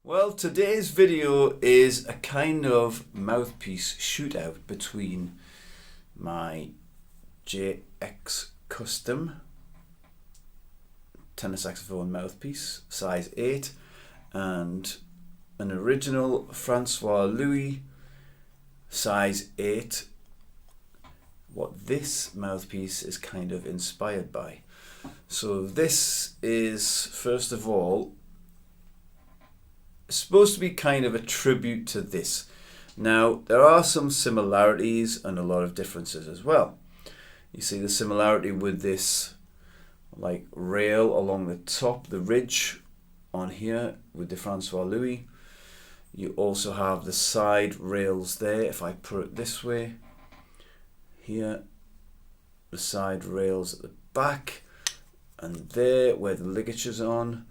Well, today's video is a kind of mouthpiece shootout between my JX Custom tenor saxophone mouthpiece, size 8, and an original Francois Louis, size 8. What this mouthpiece is kind of inspired by. So this is, first of all, supposed to be kind of a tribute to this. Now, there are some similarities and a lot of differences as well. You see the similarity with this like rail along the top, the ridge on here with the Francois Louis. You also have the side rails there. If I put it this way, here, the side rails at the back, and there where the ligature's on,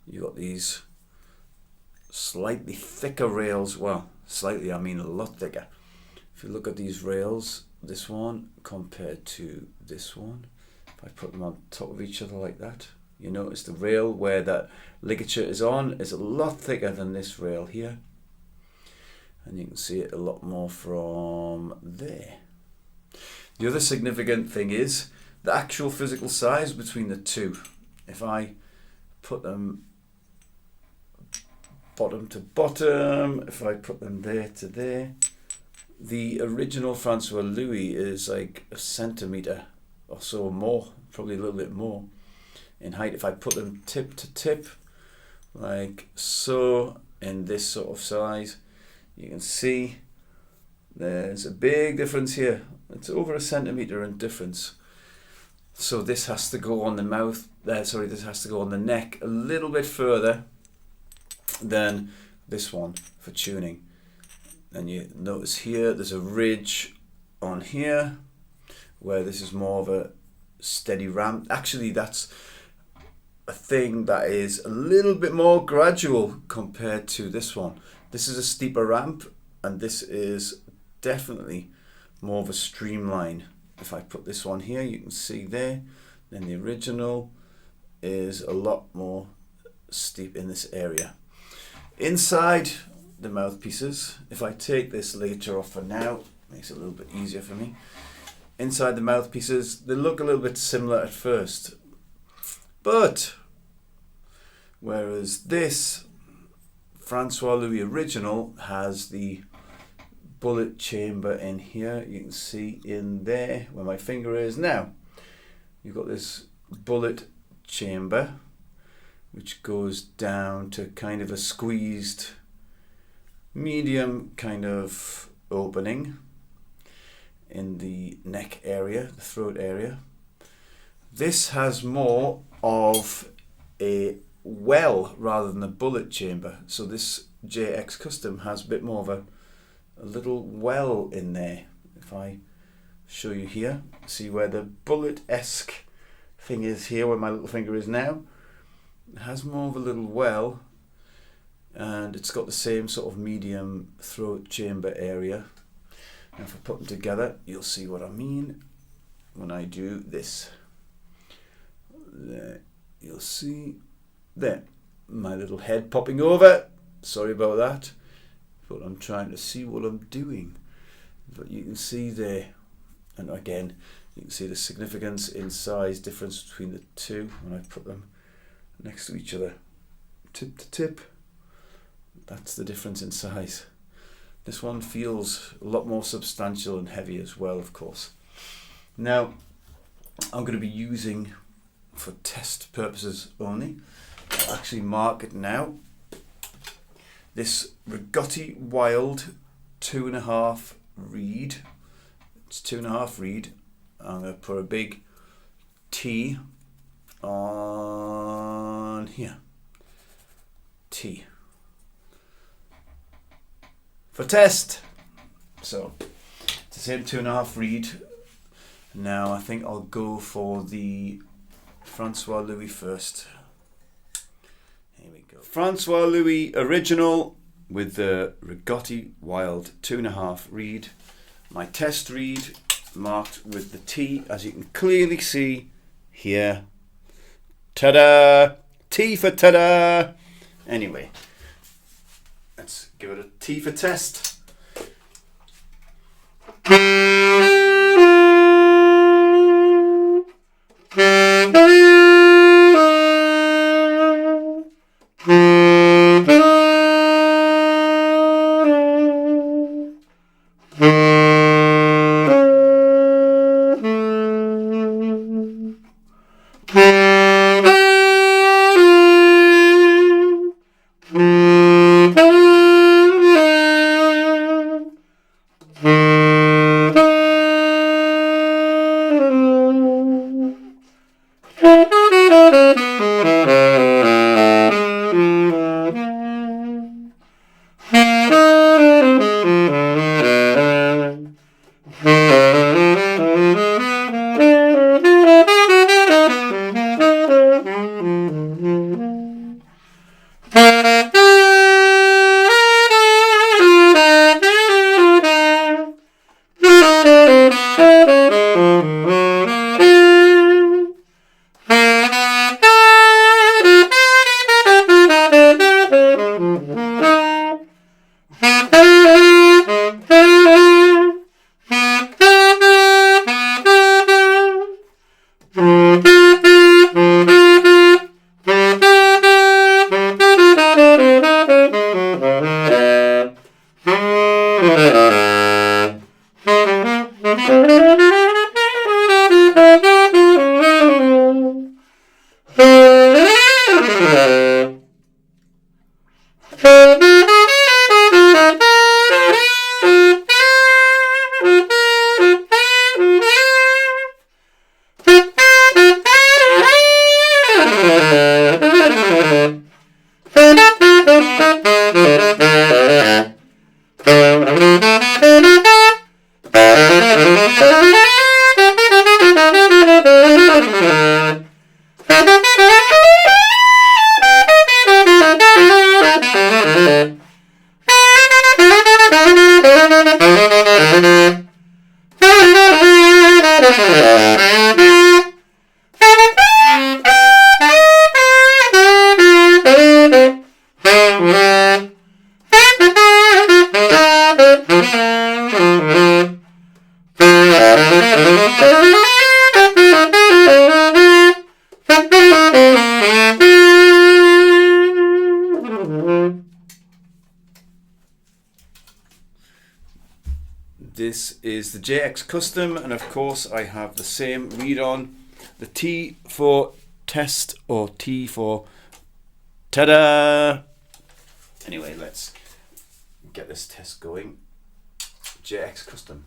you got these slightly thicker rails. Well, slightly, I mean a lot thicker. If you look at these rails, this one compared to this one, if I put them on top of each other like that, you notice the rail where that ligature is on is a lot thicker than this rail here, and you can see it a lot more from there. The other significant thing is the actual physical size between the two. If I put them bottom to bottom, if I put them there to there, the original Francois Louis is like a centimetre or so more, probably a little bit more in height. If I put them tip to tip, like so, in this sort of size, you can see there's a big difference here. It's over a centimetre in difference. So this has to go on the mouth, this has to go on the neck a little bit further than this one for tuning. And you notice here there's a ridge on here where this is more of a steady ramp. Actually, that's a thing that is a little bit more gradual compared to this one. This is a steeper ramp, and this is definitely more of a streamline. If I put this one here, you can see there, then the original is a lot more steep in this area. Inside the mouthpieces, if I take this ligature off for now, makes it a little bit easier for me. Inside the mouthpieces, they look a little bit similar at first, but whereas this Francois Louis original has the bullet chamber in here, you can see in there where my finger is now, you've got this bullet chamber which goes down to kind of a squeezed medium kind of opening in the neck area, the throat area. This has more of a well rather than a bullet chamber, so this JX Custom has a bit more of a little well in there. If I show you here, see where the bullet-esque thing is here, where my little finger is now. It has more of a little well, and it's got the same sort of medium throat chamber area. And if I put them together, you'll see what I mean when I do this. There, you'll see there, my little head popping over. Sorry about that, but I'm trying to see what I'm doing. But you can see there, and again, you can see the significance in size difference between the two when I put them next to each other, tip to tip. That's the difference in size. This one feels a lot more substantial and heavy as well, of course. Now, I'm going to be using, for test purposes only, I'll actually mark it now, this Rigotti Wild 2.5 reed. It's 2.5 reed. I'm going to put a big T on here. T. For test. So, it's the same 2.5 reed. Now I think I'll go for the Francois Louis first. Here we go. Francois Louis original with the Rigotti Wild 2.5 reed. My test reed marked with the T, as you can clearly see here. Ta-da! T for ta-da! Anyway, Let's give it a T for test. This is the JX Custom, and of course I have the same read on. The T for test, or T for ta-da! Anyway, let's get this test going. JX Custom.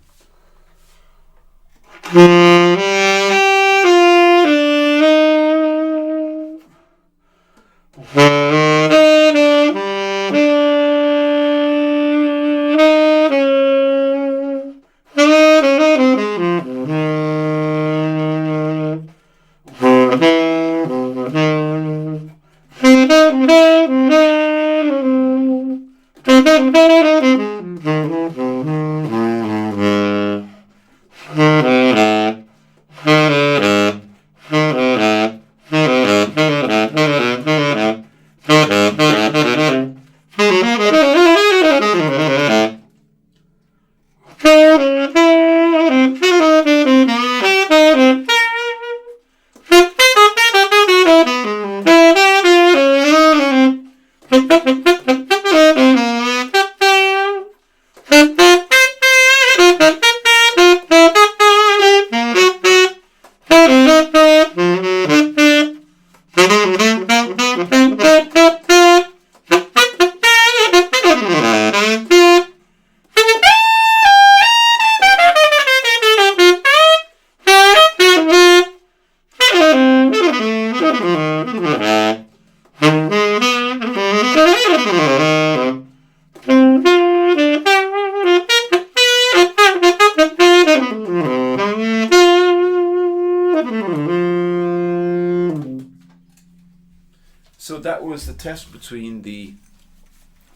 So that was the test between the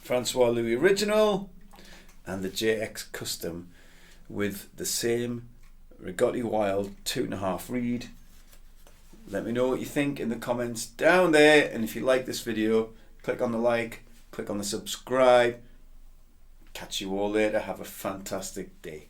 Francois Louis Original and the JX Custom with the same Rigotti Wild 2.5 reed. Let me know what you think in the comments down there, and if you like this video, click on the like, click on the subscribe, catch you all later. Have a fantastic day.